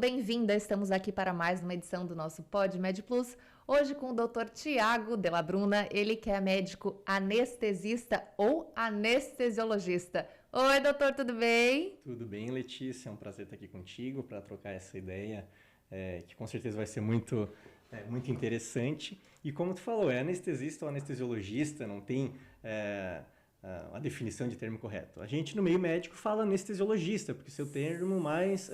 bem-vinda. Estamos aqui para mais uma edição do nosso Pod Med Plus. Hoje com o Dr. Tiago Della Bruna, ele que é médico anestesista ou anestesiologista. Oi, doutor, tudo bem? Tudo bem, Letícia. É um prazer estar aqui contigo para trocar essa ideia, que com certeza vai ser muito interessante. E como tu falou, é anestesista ou anestesiologista, não tem a definição de termo correto. A gente no meio médico fala anestesiologista, porque esse é o termo mais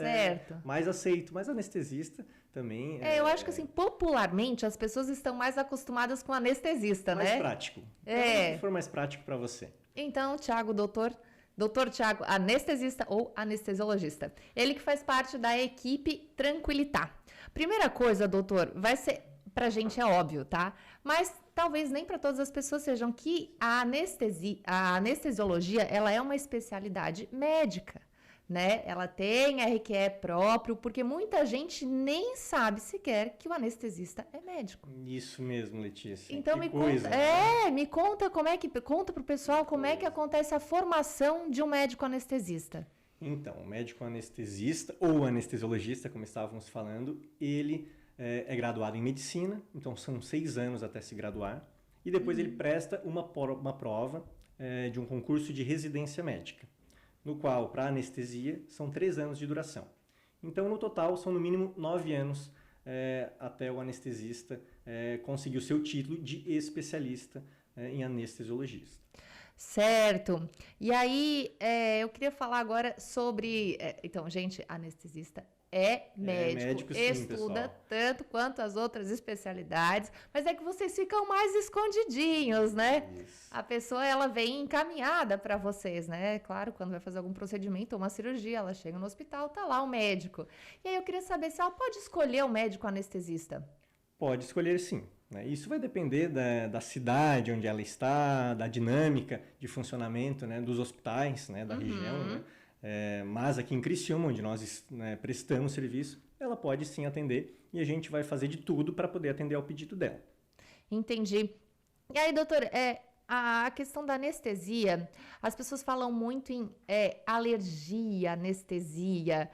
aceito, mas anestesista também eu acho que assim, popularmente as pessoas estão mais acostumadas com anestesista, mais né? Prático. Se for mais prático para você. Então, Tiago, doutor Tiago, anestesista ou anestesiologista. Ele que faz parte da equipe Tranquilitar. Primeira coisa, doutor, vai ser, pra gente é óbvio, tá? Mas talvez nem para todas as pessoas sejam que a anestesiologia, ela é uma especialidade médica, né? Ela tem RQE próprio, porque muita gente nem sabe sequer que o anestesista é médico. Isso mesmo, Letícia. Então me conta conta pro pessoal como é que acontece a formação de um médico anestesista. Então, o médico anestesista ou anestesiologista, como estávamos falando, ele é graduado em medicina, então são 6 anos até se graduar, e depois ele presta uma prova de um concurso de residência médica, no qual, para anestesia, são 3 anos de duração. Então, no total, são no mínimo 9 anos até o anestesista conseguir o seu título de especialista em anestesiologista. Certo. E aí, eu queria falar agora sobre... então, gente, anestesista é médico, sim, estuda pessoal. tanto quanto as outras especialidades, mas é que vocês ficam mais escondidinhos, né? Isso. A pessoa, ela vem encaminhada para vocês, né? Claro, quando vai fazer algum procedimento ou uma cirurgia, ela chega no hospital, tá lá o médico. E aí eu queria saber se ela pode escolher o médico anestesista. Pode escolher sim. Isso vai depender da cidade onde ela está, da dinâmica de funcionamento, né, dos hospitais, né, da região, né? Mas aqui em Criciúma, onde nós prestamos serviço, ela pode sim atender e a gente vai fazer de tudo para poder atender ao pedido dela. Entendi. E aí, doutor, a questão da anestesia, as pessoas falam muito em alergia, anestesia.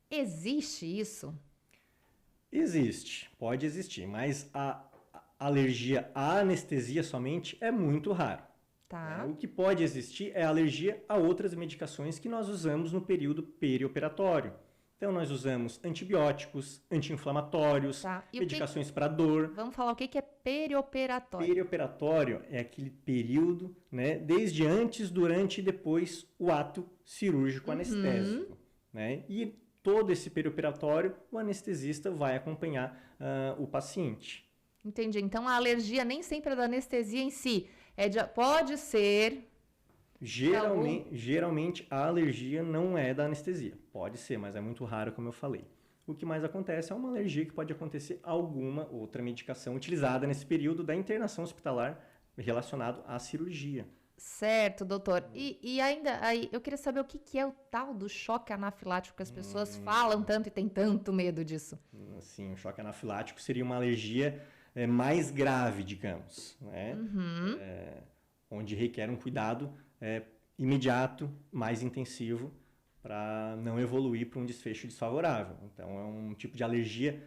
Existe isso? Existe, pode existir, mas a alergia à anestesia somente é muito raro. Tá. O que pode existir é alergia a outras medicações que nós usamos no período perioperatório. Então, nós usamos antibióticos, anti-inflamatórios, medicações para dor. Vamos falar o que é perioperatório. Perioperatório é aquele período, né, desde antes, durante e depois o ato cirúrgico anestésico. Né? E todo esse perioperatório, o anestesista vai acompanhar o paciente. Entendi. Então, a alergia nem sempre é da anestesia em si. Pode ser... Geralmente, a alergia não é da anestesia. Pode ser, mas é muito raro, como eu falei. O que mais acontece é uma alergia que pode acontecer a alguma outra medicação utilizada nesse período da internação hospitalar relacionado à cirurgia. Certo, doutor. E ainda, aí, eu queria saber o que é o tal do choque anafilático que as pessoas falam tanto e têm tanto medo disso. Sim, o choque anafilático seria uma alergia mais grave, digamos, né? Onde requer um cuidado imediato, mais intensivo, para não evoluir para um desfecho desfavorável. Então, é um tipo de alergia,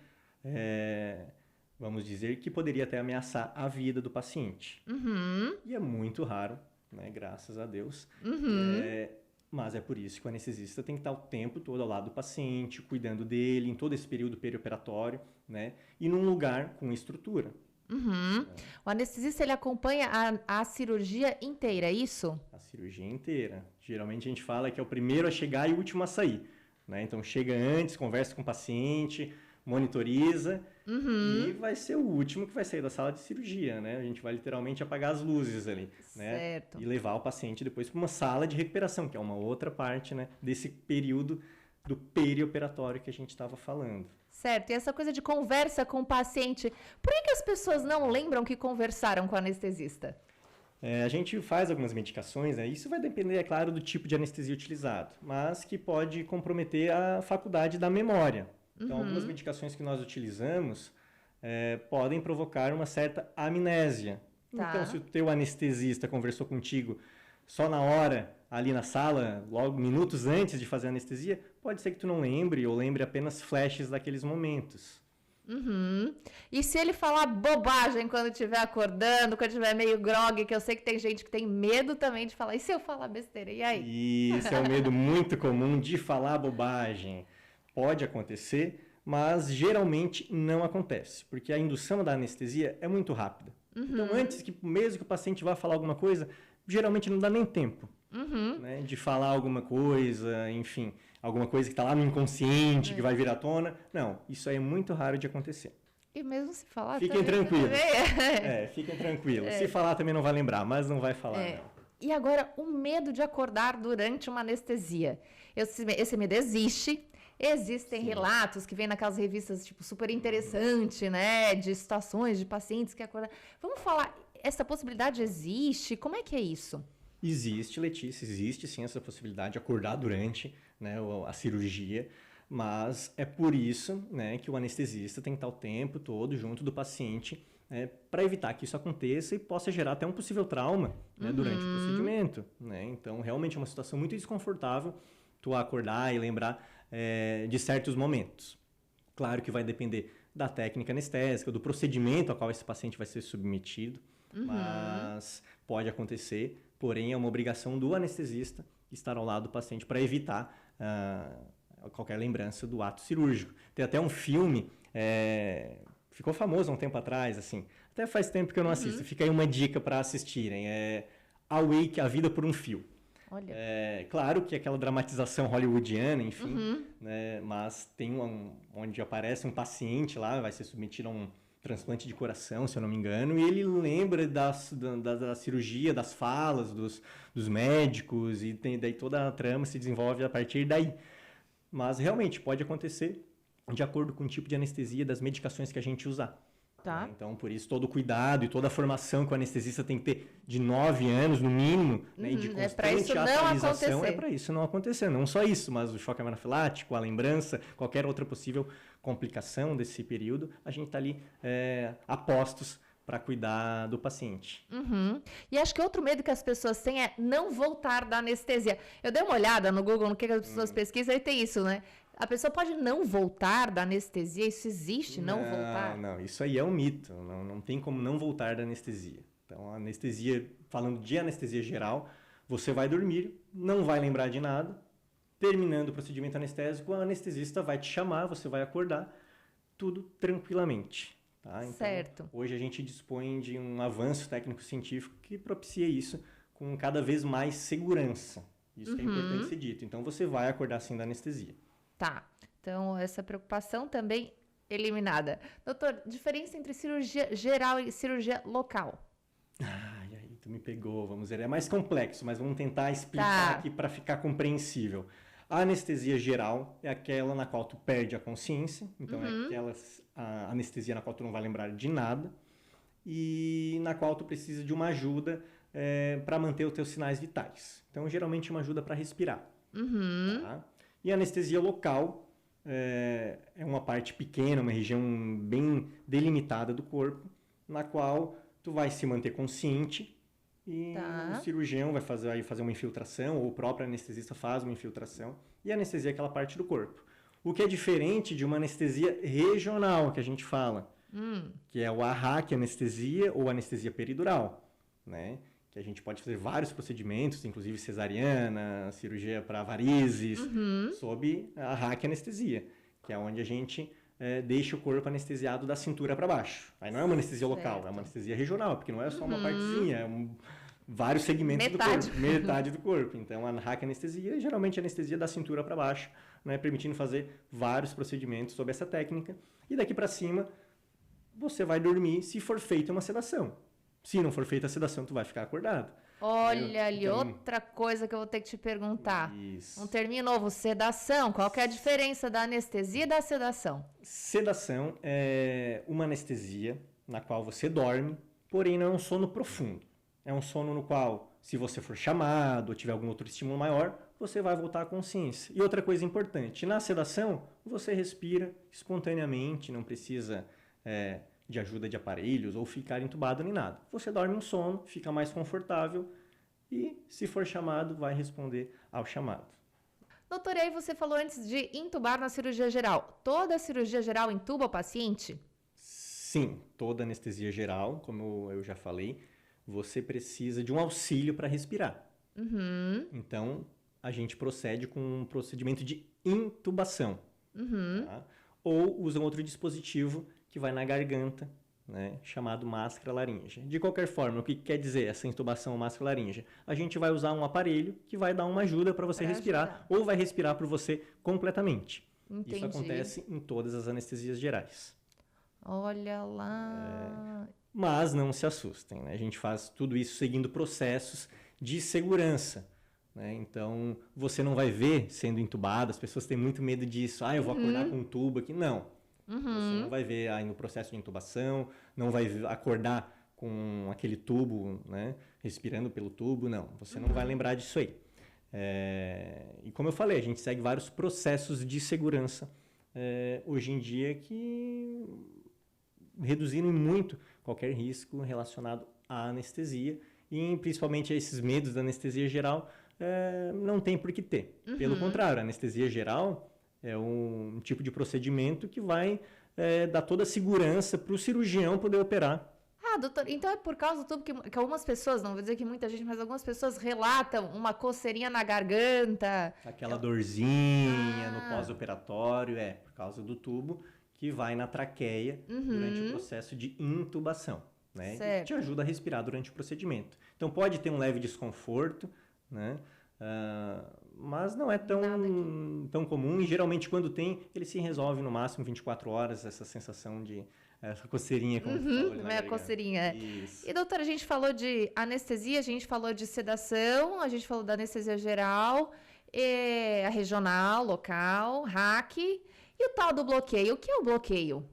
vamos dizer, que poderia até ameaçar a vida do paciente. E é muito raro, né? Graças a Deus. Mas é por isso que o anestesista tem que estar o tempo todo ao lado do paciente, cuidando dele em todo esse período perioperatório, né? E num lugar com estrutura. O anestesista, ele acompanha a cirurgia inteira, é isso? A cirurgia inteira. Geralmente a gente fala que é o primeiro a chegar e o último a sair. Né? Então chega antes, conversa com o paciente, monitoriza e vai ser o último que vai sair da sala de cirurgia, né? A gente vai literalmente apagar as luzes ali, né? Certo. E levar o paciente depois para uma sala de recuperação, que é uma outra parte, né, desse período do perioperatório que a gente estava falando. Certo. E essa coisa de conversa com o paciente, por que as pessoas não lembram que conversaram com o anestesista? A gente faz algumas medicações, né? Isso vai depender, é claro, do tipo de anestesia utilizado, mas que pode comprometer a faculdade da memória. Então, algumas medicações que nós utilizamos podem provocar uma certa amnésia. Tá. Então, se o teu anestesista conversou contigo só na hora ali na sala, logo minutos antes de fazer a anestesia, pode ser que tu não lembre ou lembre apenas flashes daqueles momentos. Uhum. E se ele falar bobagem quando estiver acordando, quando estiver meio grogue, que eu sei que tem gente que tem medo também de falar, e se eu falar besteira, e aí? E esse é um medo muito comum de falar bobagem. Pode acontecer, mas geralmente não acontece, porque a indução da anestesia é muito rápida. Então, antes que mesmo que o paciente vá falar alguma coisa, geralmente não dá nem tempo, né, de falar alguma coisa, enfim, alguma coisa que está lá no inconsciente, que vai vir à tona. Não, isso aí é muito raro de acontecer. E mesmo se falar Fiquem também, tranquilos. Fiquem tranquilos. Se falar também não vai lembrar, mas não vai falar, não. E agora, o medo de acordar durante uma anestesia. Esse medo existe. Existem relatos que vêm naquelas revistas, tipo, super interessante, né? De situações de pacientes que acordam. Vamos falar, essa possibilidade existe? Como é que é isso? Existe, Letícia, existe sim essa possibilidade de acordar durante, né, a cirurgia, mas é por isso, né, que o anestesista tem que estar o tempo todo junto do paciente, para evitar que isso aconteça e possa gerar até um possível trauma, né, durante o procedimento. Né? Então, realmente é uma situação muito desconfortável tu acordar e lembrar de certos momentos. Claro que vai depender da técnica anestésica, do procedimento a qual esse paciente vai ser submetido, mas pode acontecer, porém é uma obrigação do anestesista estar ao lado do paciente para evitar qualquer lembrança do ato cirúrgico. Tem até um filme, ficou famoso há um tempo atrás, assim, até faz tempo que eu não assisto, fica aí uma dica para assistirem, Awake, A Vida por um Fio. Olha. Claro que aquela dramatização hollywoodiana, enfim, né, mas tem onde aparece um paciente lá, vai ser submetido a um transplante de coração, se eu não me engano, e ele lembra da cirurgia, das falas dos médicos, e daí toda a trama se desenvolve a partir daí. Mas realmente pode acontecer de acordo com o tipo de anestesia das medicações que a gente usar. Tá. Né? Então, por isso, todo o cuidado e toda a formação que o anestesista tem que ter de 9 anos, no mínimo, né, e de constante atualização, é para isso não acontecer. Não só isso, mas o choque anafilático, a lembrança, qualquer outra possível complicação desse período, a gente está ali a postos para cuidar do paciente. E acho que outro medo que as pessoas têm é não voltar da anestesia. Eu dei uma olhada no Google, no que as pessoas pesquisam, e tem isso, né? A pessoa pode não voltar da anestesia? Isso existe, não voltar? Não, isso aí é um mito. Não tem como não voltar da anestesia. Então, a anestesia, falando de anestesia geral, você vai dormir, não vai lembrar de nada. Terminando o procedimento anestésico, a anestesista vai te chamar, você vai acordar, tudo tranquilamente. Tá? Então, certo. Hoje a gente dispõe de um avanço técnico-científico que propicia isso com cada vez mais segurança. Isso que é importante ser dito. Então, você vai acordar sim da anestesia. Tá, então essa preocupação também eliminada. Doutor, diferença entre cirurgia geral e cirurgia local? Ai, aí tu me pegou, vamos dizer, é mais complexo, mas vamos tentar explicar aqui para ficar compreensível. A anestesia geral é aquela na qual tu perde a consciência, então é a anestesia na qual tu não vai lembrar de nada e na qual tu precisa de uma ajuda para manter os teus sinais vitais. Então, geralmente uma ajuda para respirar. Tá? E a anestesia local é uma parte pequena, uma região bem delimitada do corpo, na qual tu vai se manter consciente e o cirurgião vai fazer uma infiltração, ou o próprio anestesista faz uma infiltração, e a anestesia é aquela parte do corpo. O que é diferente de uma anestesia regional, que a gente fala, que é o anestesia ou anestesia peridural, né? Que a gente pode fazer vários procedimentos, inclusive cesariana, cirurgia para varizes, sob a anestesia, que é onde a gente deixa o corpo anestesiado da cintura para baixo. Aí não é uma anestesia local, é uma anestesia regional, porque não é só uma partezinha, vários segmentos do corpo, metade do corpo. Então, a anestesia, geralmente a anestesia da cintura para baixo, né, permitindo fazer vários procedimentos sob essa técnica. E daqui para cima, você vai dormir se for feita uma sedação. Se não for feita a sedação, tu vai ficar acordado. Olha ali, outra coisa que eu vou ter que te perguntar. Isso. Um termo novo, sedação. Qual que é a diferença da anestesia e da sedação? Sedação é uma anestesia na qual você dorme, porém não é um sono profundo. É um sono no qual, se você for chamado ou tiver algum outro estímulo maior, você vai voltar à consciência. E outra coisa importante, na sedação, você respira espontaneamente, não precisa de ajuda de aparelhos ou ficar entubado nem nada. Você dorme um sono, fica mais confortável e, se for chamado, vai responder ao chamado. Doutor, e aí você falou antes de intubar na cirurgia geral. Toda cirurgia geral intuba o paciente? Sim, toda anestesia geral, como eu já falei, você precisa de um auxílio para respirar. Então, a gente procede com um procedimento de intubação. Tá? Ou usa um outro dispositivo que vai na garganta, né, chamado máscara laríngea. De qualquer forma, o que quer dizer essa intubação máscara laríngea? A gente vai usar um aparelho que vai dar uma ajuda para você respirar, ou vai respirar por você completamente. Entendi. Isso acontece em todas as anestesias gerais. Olha lá. Mas não se assustem, né? A gente faz tudo isso seguindo processos de segurança. Né? Então, você não vai ver sendo entubado, as pessoas têm muito medo disso. Eu vou acordar com um tubo aqui. Não. Você não vai ver aí no processo de intubação, não vai acordar com aquele tubo, né? Respirando pelo tubo, não. Você não vai lembrar disso aí. E como eu falei, a gente segue vários processos de segurança hoje em dia que reduziram muito qualquer risco relacionado à anestesia e principalmente a esses medos da anestesia geral, não tem por que ter. Pelo contrário, a anestesia geral é um tipo de procedimento que vai dar toda a segurança para o cirurgião poder operar. Doutor, então é por causa do tubo que algumas pessoas, não vou dizer que muita gente, mas algumas pessoas relatam uma coceirinha na garganta. Aquela dorzinha no pós-operatório, por causa do tubo que vai na traqueia durante o processo de intubação. Né? E te ajuda a respirar durante o procedimento. Então pode ter um leve desconforto, né? Mas não é tão comum e geralmente quando tem, ele se resolve no máximo 24 horas, essa sensação de essa coceirinha, como você falou ali na garganta. Coceirinha. Isso. E doutora, a gente falou de anestesia, a gente falou de sedação, a gente falou da anestesia geral, a regional, local, RAC, e o tal do bloqueio. O que é o bloqueio?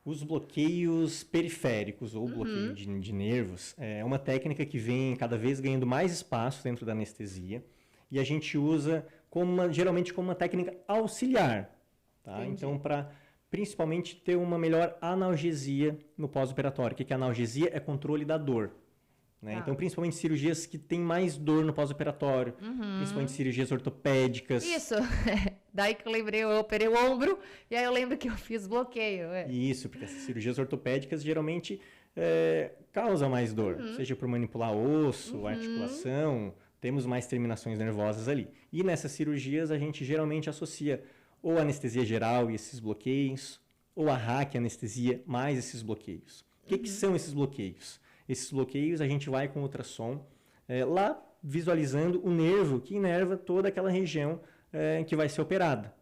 Os bloqueios periféricos ou bloqueio de nervos é uma técnica que vem cada vez ganhando mais espaço dentro da anestesia e a gente usa geralmente como uma técnica auxiliar. Tá? Então, para principalmente ter uma melhor analgesia no pós-operatório. O que é analgesia? É controle da dor. Né? Então, principalmente cirurgias que têm mais dor no pós-operatório, principalmente cirurgias ortopédicas. Isso, daí que eu lembrei, eu operei o ombro e aí eu lembro que eu fiz bloqueio. Isso, porque essas cirurgias ortopédicas geralmente causam mais dor, seja por manipular osso, articulação, temos mais terminações nervosas ali. E nessas cirurgias a gente geralmente associa ou a anestesia geral e esses bloqueios, ou a RAC, anestesia, mais esses bloqueios. O que são esses bloqueios? Esses bloqueios a gente vai com ultrassom lá visualizando o nervo que inerva toda aquela região que vai ser operada.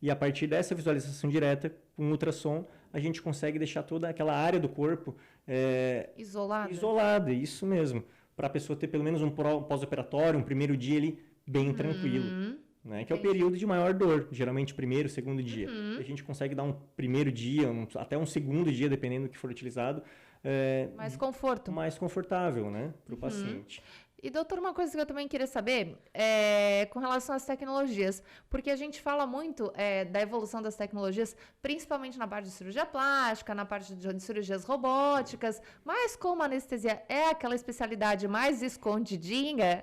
E a partir dessa visualização direta, com ultrassom, a gente consegue deixar toda aquela área do corpo isolada, isso mesmo. Para a pessoa ter pelo menos um pós-operatório, um primeiro dia ali bem tranquilo. Né? Que é o período de maior dor, geralmente primeiro, segundo dia. E a gente consegue dar um primeiro dia, até um segundo dia, dependendo do que for utilizado, mais conforto. Mais confortável, né, para o paciente. E, doutor, uma coisa que eu também queria saber com relação às tecnologias, porque a gente fala muito da evolução das tecnologias, principalmente na parte de cirurgia plástica, na parte de cirurgias robóticas, mas como a anestesia é aquela especialidade mais escondidinha,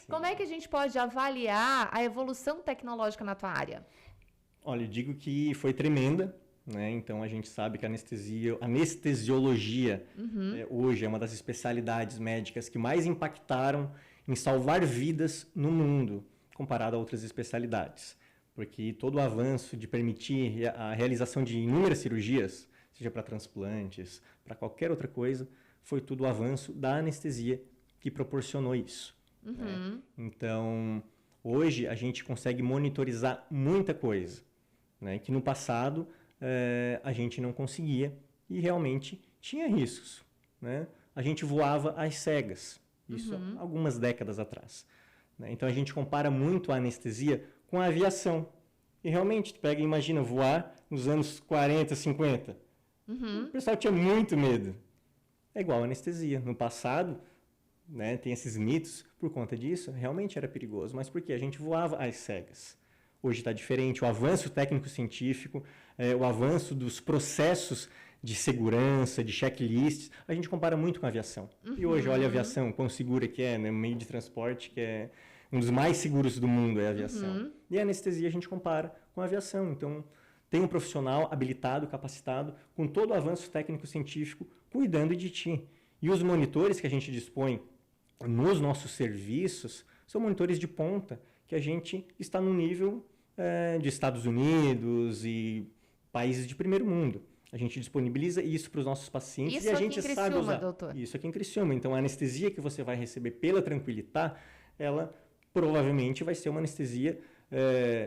como é que a gente pode avaliar a evolução tecnológica na tua área? Olha, eu digo que foi tremenda. Né? Então, a gente sabe que a anestesiologia hoje é uma das especialidades médicas que mais impactaram em salvar vidas no mundo, comparado a outras especialidades. Porque todo o avanço de permitir a realização de inúmeras cirurgias, seja para transplantes, para qualquer outra coisa, foi tudo o avanço da anestesia que proporcionou isso. Né? Então, hoje a gente consegue monitorizar muita coisa, né? Que no passado a gente não conseguia e realmente tinha riscos. Né? A gente voava às cegas, isso há algumas décadas atrás. Né? Então a gente compara muito a anestesia com a aviação. E realmente, tu pega e imagina voar nos anos 40, 50. O pessoal tinha muito medo. É igual a anestesia. No passado, né, tem esses mitos por conta disso, realmente era perigoso. Mas por quê? A gente voava às cegas. Hoje está diferente, o avanço técnico-científico, o avanço dos processos de segurança, de checklists, a gente compara muito com a aviação. E hoje, olha a aviação, quão segura que é, né? Um meio de transporte que é um dos mais seguros do mundo é a aviação. E a anestesia a gente compara com a aviação. Então, tem um profissional habilitado, capacitado, com todo o avanço técnico-científico, cuidando de ti. E os monitores que a gente dispõe nos nossos serviços são monitores de ponta, que a gente está no nível de Estados Unidos e países de primeiro mundo. A gente disponibiliza isso para os nossos pacientes Isso e a aqui gente em Criciúma, sabe usar. doutor? Isso aqui em Criciúma. Então, a anestesia que você vai receber pela Tranquilitar, ela provavelmente vai ser uma anestesia,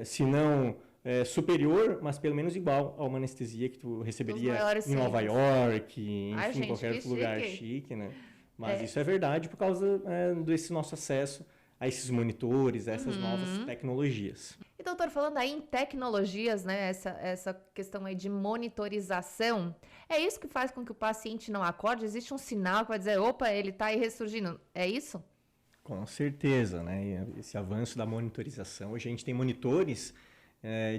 se não superior, mas pelo menos igual a uma anestesia que tu receberia em Nova York, enfim, qualquer outro lugar chique, né? Mas isso é verdade por causa desse nosso acesso a esses monitores, a essas novas tecnologias. E doutor, falando aí em tecnologias, né, essa questão aí de monitorização, é isso que faz com que o paciente não acorde? Existe um sinal que vai dizer, opa, ele está aí ressurgindo, é isso? Com certeza, né? Esse avanço da monitorização, hoje a gente tem monitores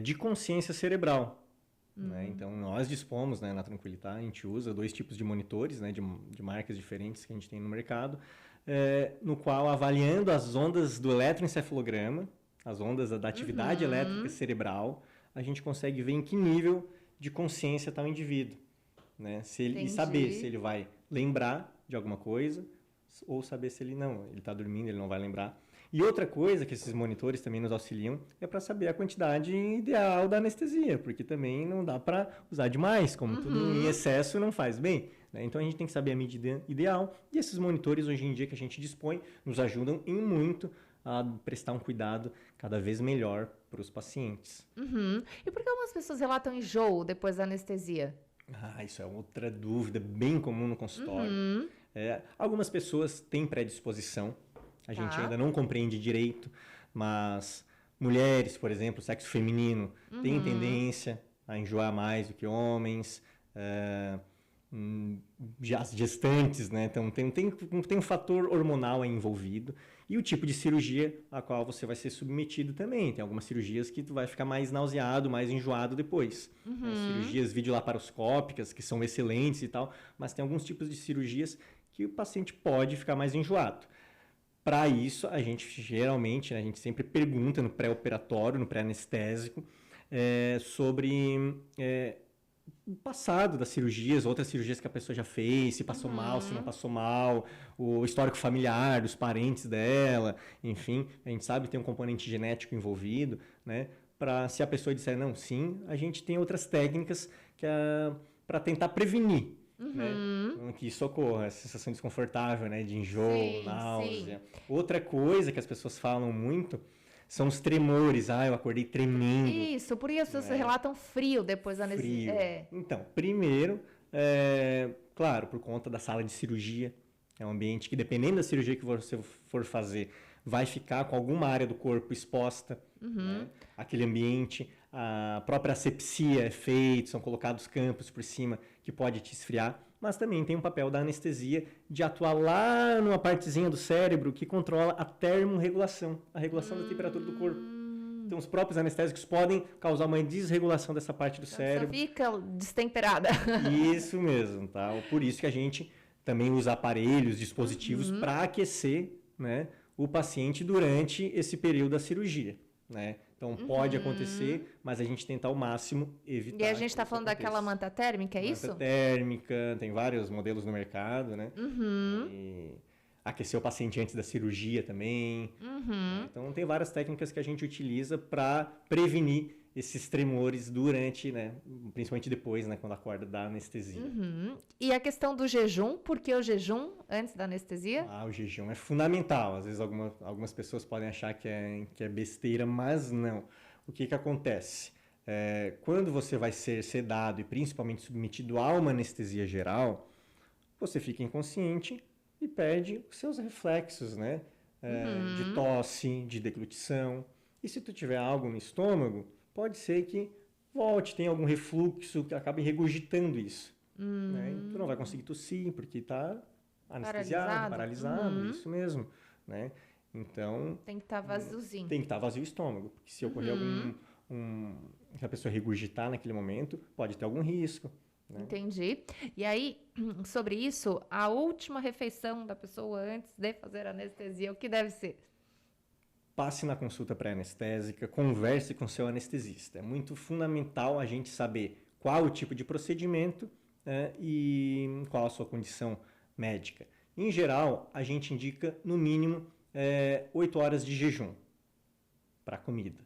de consciência cerebral. Né? Então, nós dispomos, né, na Tranquilitar, a gente usa 2 tipos de monitores, né, de marcas diferentes que a gente tem no mercado, no qual, avaliando as ondas do eletroencefalograma, as ondas da atividade elétrica cerebral, a gente consegue ver em que nível de consciência está o indivíduo. Né? E saber se ele vai lembrar de alguma coisa ou saber se ele está dormindo, ele não vai lembrar. E outra coisa que esses monitores também nos auxiliam é para saber a quantidade ideal da anestesia, porque também não dá para usar demais, como tudo em excesso não faz bem. Né? Então a gente tem que saber a medida ideal e esses monitores hoje em dia que a gente dispõe nos ajudam em muito a prestar um cuidado cada vez melhor para os pacientes. E por que algumas pessoas relatam enjoo depois da anestesia? Isso é outra dúvida bem comum no consultório. Algumas pessoas têm predisposição, a gente ainda não compreende direito, mas mulheres, por exemplo, sexo feminino, têm tendência a enjoar mais do que homens, as gestantes, né? Então tem um fator hormonal aí envolvido e o tipo de cirurgia a qual você vai ser submetido também. Tem algumas cirurgias que tu vai ficar mais nauseado, mais enjoado depois. Cirurgias videolaparoscópicas, que são excelentes e tal, mas tem alguns tipos de cirurgias que o paciente pode ficar mais enjoado. Para isso, a gente geralmente, né, a gente sempre pergunta no pré-operatório, no pré-anestésico, sobre o passado das cirurgias, outras cirurgias que a pessoa já fez, se passou mal, se não passou mal, o histórico familiar dos parentes dela, enfim, a gente sabe que tem um componente genético envolvido, né? Para se a pessoa disser não, sim, a gente tem outras técnicas para tentar prevenir. Né? Que isso ocorra, a sensação desconfortável, né? De enjoo, náusea. Outra coisa que as pessoas falam muito são os tremores. Eu acordei tremendo. Isso, por isso as pessoas relatam frio depois da anestesia. Então, primeiro, claro, por conta da sala de cirurgia, é um ambiente que, dependendo da cirurgia que você for fazer, vai ficar com alguma área do corpo exposta. Né? Aquele ambiente, a própria asepsia é feita, são colocados campos por cima que pode te esfriar, mas também tem um papel da anestesia de atuar lá numa partezinha do cérebro que controla a termorregulação, a regulação da temperatura do corpo. Então, os próprios anestésicos podem causar uma desregulação dessa parte do cérebro. Só fica destemperada. Isso mesmo, tá? Por isso que a gente também usa aparelhos, dispositivos para aquecer, né, o paciente durante esse período da cirurgia, né? Então, pode acontecer, mas a gente tenta ao máximo evitar. E a gente está falando daquela manta térmica, é isso? Manta térmica, tem vários modelos no mercado, né? E aquecer o paciente antes da cirurgia também. Então, tem várias técnicas que a gente utiliza para prevenir esses tremores durante, né? Principalmente depois, né? Quando acorda da anestesia. E a questão do jejum, por que o jejum antes da anestesia? O jejum é fundamental. Às vezes algumas pessoas podem achar que é besteira, mas não. O que acontece? Quando você vai ser sedado e principalmente submetido a uma anestesia geral, você fica inconsciente e perde os seus reflexos, né? De tosse, de deglutição. E se tu tiver algo no estômago, pode ser que volte, tenha algum refluxo que acabe regurgitando isso. Né? Tu não vai conseguir tossir porque está anestesiado, paralisado, isso mesmo. Né? Então... Tem que estar vaziozinho. Tem que estar vazio o estômago, porque se ocorrer se a pessoa regurgitar naquele momento, pode ter algum risco. né? Entendi. E aí, sobre isso, a última refeição da pessoa antes de fazer anestesia, o que deve ser? Passe na consulta pré-anestésica, converse com seu anestesista. É muito fundamental a gente saber qual o tipo de procedimento e qual a sua condição médica. Em geral, a gente indica no mínimo 8 horas de jejum para a comida.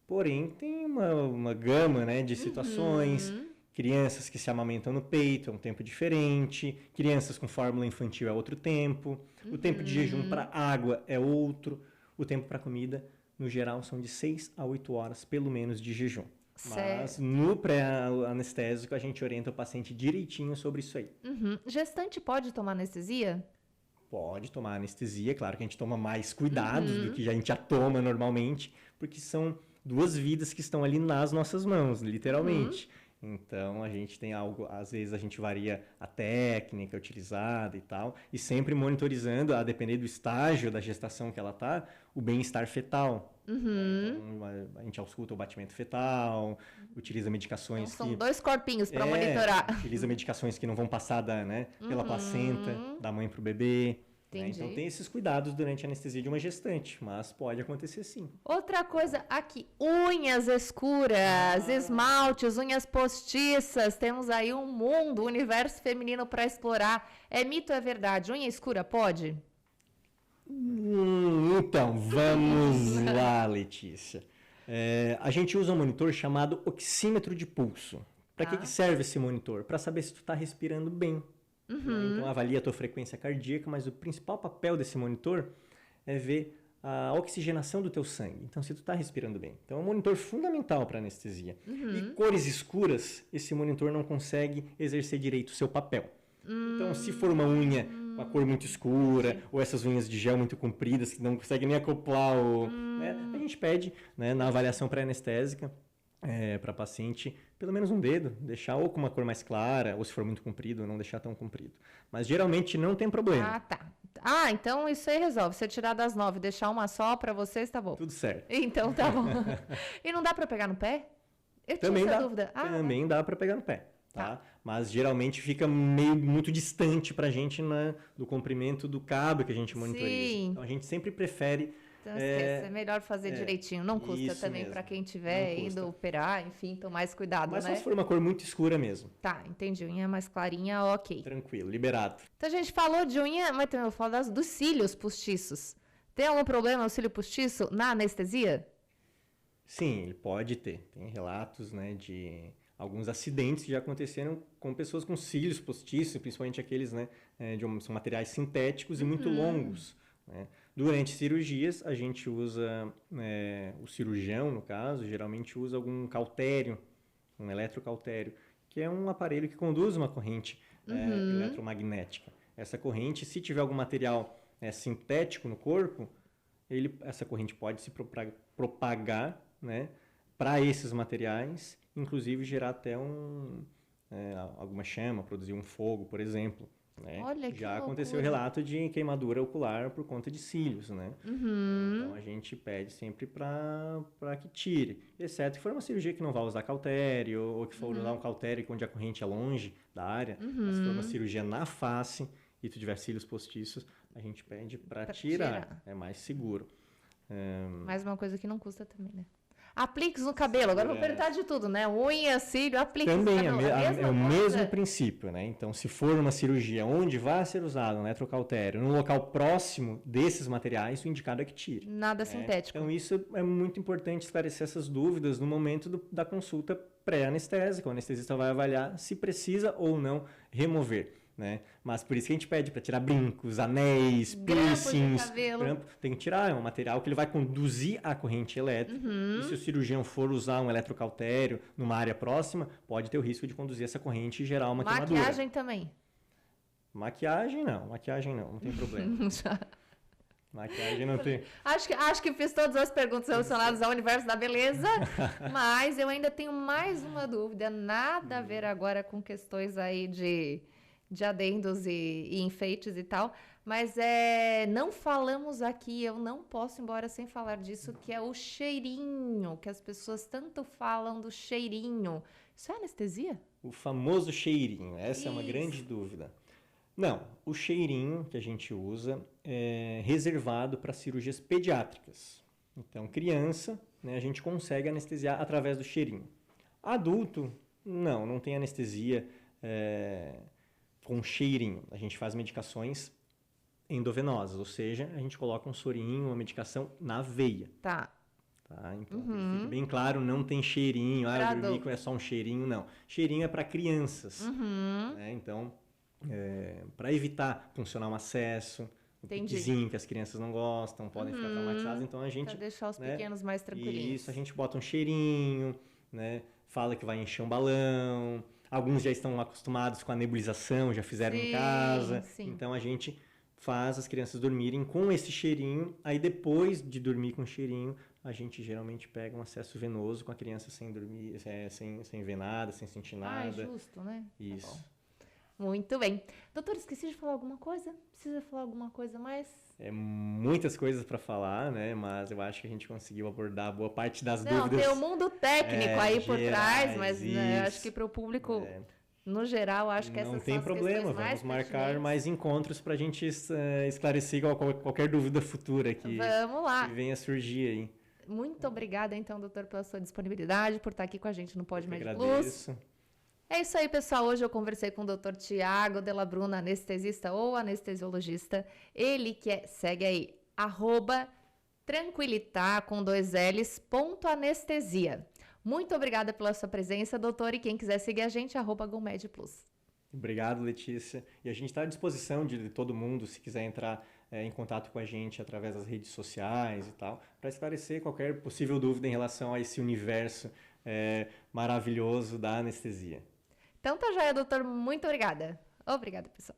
Porém, tem uma gama, né, de situações. Crianças que se amamentam no peito é um tempo diferente. Crianças com fórmula infantil é outro tempo. O tempo de jejum para água é outro. O tempo para comida, no geral, são de 6 a 8 horas, pelo menos, de jejum. Certo. Mas no pré-anestésico, a gente orienta o paciente direitinho sobre isso aí. Gestante pode tomar anestesia? Pode tomar anestesia, claro que a gente toma mais cuidados do que a gente já toma normalmente, porque são 2 vidas que estão ali nas nossas mãos, literalmente. Então, a gente tem algo, às vezes a gente varia a técnica utilizada e tal, e sempre monitorizando, a depender do estágio da gestação que ela está, o bem-estar fetal. Então, a gente ausculta o batimento fetal, utiliza medicações Então, são 2 corpinhos para monitorar. Utiliza medicações que não vão passar pela placenta da mãe para o bebê. Né? Então, tem esses cuidados durante a anestesia de uma gestante, mas pode acontecer sim. Outra coisa aqui, unhas escuras, esmaltes, unhas postiças, temos aí um mundo, um universo feminino para explorar. É mito ou é verdade? Unha escura pode? Então, vamos lá, Letícia. A gente usa um monitor chamado oxímetro de pulso. Para que serve esse monitor? Para saber se tu está respirando bem. Então, avalia a tua frequência cardíaca, mas o principal papel desse monitor é ver a oxigenação do teu sangue. Então, se tu está respirando bem. Então, é um monitor fundamental para anestesia. E cores escuras, esse monitor não consegue exercer direito o seu papel. Então, se for uma unha com a cor muito escura, ou essas unhas de gel muito compridas, que não conseguem nem acoplar, a gente pede, né, na avaliação pré-anestésica, para paciente, pelo menos um dedo, deixar ou com uma cor mais clara, ou se for muito comprido, não deixar tão comprido. Mas geralmente não tem problema. Tá. Então isso aí resolve. Se eu tirar das 9 e deixar uma só, para vocês tá bom. Tudo certo. Então tá bom. E não dá para pegar no pé? Eu tinha essa dúvida. Também dá para pegar no pé. Tá? Mas geralmente fica muito distante pra gente do comprimento do cabo que a gente monitoriza. Sim. Então a gente sempre prefere. Então, é melhor fazer direitinho. Não custa também para quem estiver indo operar, enfim, tomar mais cuidado, Mas né? só se for uma cor muito escura mesmo. Tá, entendi. Unha mais clarinha, ok. Tranquilo, liberado. Então a gente falou de unha, mas também eu vou falar dos cílios postiços. Tem algum problema o cílio postiço na anestesia? Sim, ele pode ter. Tem relatos, né, de alguns acidentes que já aconteceram com pessoas com cílios postiços, principalmente aqueles, né, são materiais sintéticos e muito longos, né? Durante cirurgias, a gente usa, o cirurgião, no caso, geralmente usa algum cautério, um eletrocautério, que é um aparelho que conduz uma corrente eletromagnética. Essa corrente, se tiver algum material sintético no corpo, essa corrente pode se propagar, né, para esses materiais, inclusive gerar até alguma chama, produzir um fogo, por exemplo. Né? Olha, que já aconteceu relato de queimadura ocular por conta de cílios, né? Então a gente pede sempre para que tire, exceto que for uma cirurgia que não vai usar cautério ou que for usar um cautério onde a corrente é longe da área. Mas se for uma cirurgia na face e tu tiver cílios postiços, a gente pede para tirar, é mais seguro. Mais uma coisa que não custa também, né? Apliques no cabelo, agora vou perguntar de tudo, né? Unha, cílio, apliques no cabelo. Também é o mesmo princípio, né? Então, se for uma cirurgia onde vai ser usado um eletrocautério, num local próximo desses materiais, o indicado é que tire. Nada sintético. Então, isso é muito importante esclarecer essas dúvidas no momento da consulta pré-anestésica. O anestesista vai avaliar se precisa ou não remover. Né? Mas por isso que a gente pede para tirar brincos, anéis, piercings, grampo, tem que tirar, é um material que ele vai conduzir a corrente elétrica. E se o cirurgião for usar um eletrocautério numa área próxima, pode ter o risco de conduzir essa corrente e gerar uma queimadura. Maquiagem também? Maquiagem não tem problema. Maquiagem não tem. Acho que fiz todas as perguntas relacionadas ao universo da beleza, mas eu ainda tenho mais uma dúvida, nada a ver agora com questões aí de adendos e enfeites e tal, Mas não falamos aqui, eu não posso ir embora sem falar disso, que é o cheirinho, que as pessoas tanto falam do cheirinho. Isso é anestesia? O famoso cheirinho, essa é uma Isso. grande dúvida. Não, o cheirinho que a gente usa é reservado para cirurgias pediátricas. Então, criança, né, a gente consegue anestesiar através do cheirinho. Adulto, não tem anestesia com cheirinho. A gente faz medicações endovenosas, ou seja, a gente coloca um sorinho, uma medicação na veia. Tá. Então, fique bem claro, não tem cheirinho, eu dormi com é só um cheirinho, não. Cheirinho é para crianças. Né? Então, para evitar funcionar um acesso, um piquezinho que as crianças não gostam, podem ficar traumatizadas, então a gente... Para deixar os pequenos mais tranquilinhos. Isso, a gente bota um cheirinho, né? Fala que vai encher um balão, alguns já estão acostumados com a nebulização, já fizeram em casa, então a gente faz as crianças dormirem com esse cheirinho, aí depois de dormir com o cheirinho, a gente geralmente pega um acesso venoso com a criança sem dormir, sem ver nada, sem sentir nada. Justo, né? Isso. Tá bom. Muito bem. Doutor, esqueci de falar alguma coisa? Precisa falar alguma coisa mais? Muitas coisas para falar, né? Mas eu acho que a gente conseguiu abordar boa parte das dúvidas. Não, tem o mundo técnico aí por trás, mas né, eu acho que para o público... No geral, acho que essas são as questões mais pertinentes. Não tem problema, vamos marcar mais encontros para a gente esclarecer qualquer dúvida futura que venha a surgir aí. Muito obrigada, então, doutor, pela sua disponibilidade, por estar aqui com a gente no PodMed Plus. Agradeço. É isso aí, pessoal. Hoje eu conversei com o doutor Tiago Della Bruna, anestesista ou anestesiologista. Ele que segue aí, @tranquilitar, com 2 L's, @anestesia. Muito obrigada pela sua presença, doutor, e quem quiser seguir a gente, @GoMed Plus. Obrigado, Letícia. E a gente está à disposição de todo mundo, se quiser entrar em contato com a gente através das redes sociais e tal, para esclarecer qualquer possível dúvida em relação a esse universo maravilhoso da anestesia. Então tá joia, doutor. Muito obrigada. Obrigada, pessoal.